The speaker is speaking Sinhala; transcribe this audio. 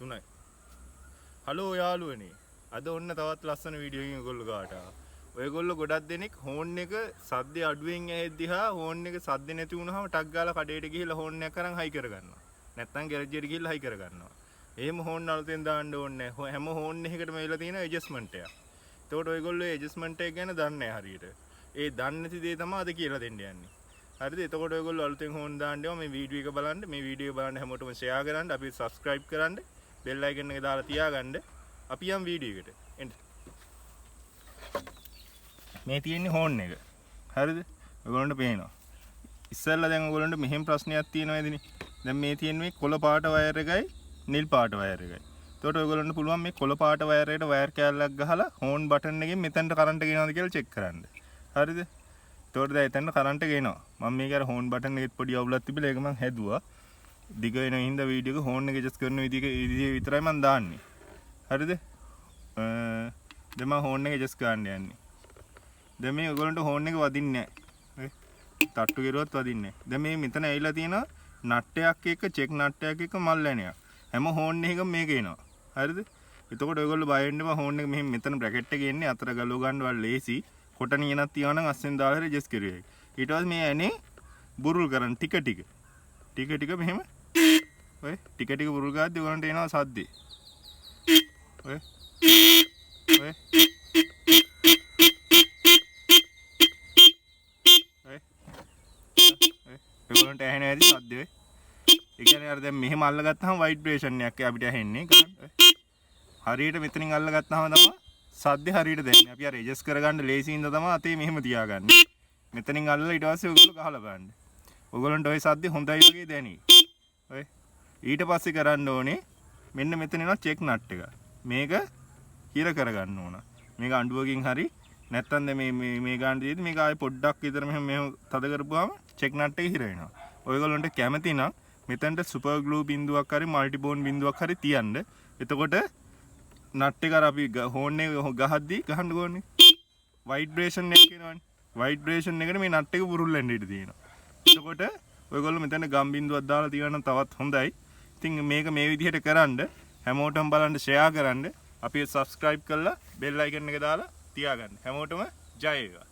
3යි. හලෝ යාළුවනේ. අද ඔන්න තවත් ලස්සන වීඩියෝ එකකින් ඔයගොල්ලෝ ගාට ආවා. ඔයගොල්ලෝ ගොඩක් දෙනෙක් හෝන් එක සද්ද අඩුවෙන් ඇහෙද්දි හා හෝන් එක සද්ද නැති වුණාම ටක් ගාලා කඩේට ගිහිල්ලා හෝන් එක අරන් හයි කරගන්නවා. නැත්නම් ගෑරේජ් එකට ගිහිල්ලා හයි කරගන්නවා. එහෙම හෝන් අලුතෙන් දාන්න ඕනේ නැහැ. හැම හෝන් එකකටම වෙලා තියෙන ඇඩ්ජස්ට්මන්ට් එක. එතකොට ඔයගොල්ලෝ ඇඩ්ජස්ට්මන්ට් එක ගැන දන්නේ නැහැ හරියට. ඒ දන්නේ නැති දේ තමයි අද කියලා දෙන්න යන්නේ. හරිද? එතකොට ඔයගොල්ලෝ අලුතෙන් හෝන් දාන්න යනවා. මේ වීඩියෝ එක බලන්න. මේ වීඩියෝ එක බලන්න හැමෝටම ෂෙයා කරන්න. අපි සබ්ස්ක්‍රයිබ් කරන්න. බෙල් අයිකන් එක දාලා තියාගන්න. අපි යම් වීඩියෝ එකට. එන්න. මේ තියෙන්නේ හෝන් එක. හරිද? ඔයගොල්ලන්ට පේනවා. ඉස්සෙල්ලා දැන් ඔයගොල්ලන්ට මෙහෙම ප්‍රශ්නයක් තියෙනවා නේදනේ. දැන් මේ තියෙන්නේ මේ කොළ පාට වයර් එකයි නිල් පාට වයර් එකයි. එතකොට ඔයගොල්ලන්ට පුළුවන් මේ කොළ පාට වයර් එකට වයර් කෑල්ලක් ගහලා හෝන් බටන් එකෙන් මෙතනට කරන්ට් ගෙනවද කියලා චෙක් කරන්න. හරිද? එතකොට දැන් එතනට කරන්ට් ගෙනවා. මම මේක අර හෝන් බටන් එකෙත් පොඩි අවුලක් තිබිලා ඒක මම හැදුවා. දිග වෙන හින්දා වීඩියෝ එක හෝන් එක ඇඩ්ජස්ට් කරන විදිය විතරයි මම දාන්නේ. හරිද? දැන් මම හෝන් එක ඇඩ්ජස්ට් කරන්න යන්නේ. දැන් මේ ඔයගොල්ලන්ට හෝන් එක වදින්නේ නැහැ. තට්ටු කරුවත් වදින්නේ නැහැ. දැන් මේ මෙතන ඇවිල්ලා තියෙන නට්ටයක් එක චෙක් නට්ටයක් එක මල් ඇණයක්. හැම හෝන් එකකම මේක එනවා. හරිද? එතකොට ඔයගොල්ලෝ බය වෙන්න එපා හෝන් එක මෙහෙම මෙතන බ්‍රැකට් එකේ එන්නේ අතර ගලව ගන්න වල ලේසි. කොට නියනක් තියනවා නම් අස්සෙන් දාලා හරි ඇඩ්ජස්ට් කරුවයි. ඊට පස්සේ මේ ඇනේ බුරුල් කරන් ටික ටික මෙහෙම ඔය ටික ටික බුරුල් ගාද්දි ඔයගොල්ලන්ට එනවා සද්දේ. ඔය ඔයගොල්ලන්ට ඇහෙන හැටි සද්දේ ඔය. ඒ කියන්නේ අර දැන් මෙහෙම අල්ලගත්තාම ভাইබ්‍රේෂන් එකක් අපිට ඇහෙන්නේ. හරියට මෙතනින් අල්ලගත්තාම තමයි සද්දේ හරියට දැනෙන්නේ. අපි අර ඇඩ්ජස්ට් කරගන්න ලේසි හින්දා තමයි අතේ මෙහෙම තියාගන්නේ. මෙතනින් අල්ලලා ඊට පස්සේ ඔයගොල්ලෝ ගහලා බලන්න. ඔයගොල්ලන්ට ওই සද්දේ හොඳයි වගේ දැනෙයි. ඔය ඊට පස්සේ කරන්න ඕනේ මෙන්න මෙතන එනවා චෙක් නට් එක. මේක හිර කරගන්න ඕන. මේක අඬුවකින් හරි නැත්තම් මේ ගන්න දෙද්දි මේක ආයේ පොඩ්ඩක් විතර මෙහෙම තද කරපුවාම චෙක් නට් එක හිර වෙනවා. ඔයගොල්ලන්ට කැමති නම් මෙතනට සුපර් ග්ලූ බින්දුවක් හරි මල්ටි බෝන් බින්දුවක් හරි තියන්න. එතකොට නට් එක අර අපි හෝන් එක ගහද්දි ගහන්න ඕනේ. ভাইබ්‍රේෂන් එක එනවනේ. ভাইබ්‍රේෂන් එකට මේ නට් එක බුරුල් වෙන්න ඉඩ තියෙනවා. එතකොට ඔයගොල්ලෝ මෙතන ගම් බින්දුවක් දාලා තියනවා තවත් හොඳයි. ඉතින් මේක මේ විදිහට කරන්න හැමෝටම බලන්න ෂෙයා කරන්න. අපි සබ්ස්ක්‍රයිබ් කරලා බෙල් අයිකන් එක දාලා තියාගන්න. හැමෝටම ජය වේවා.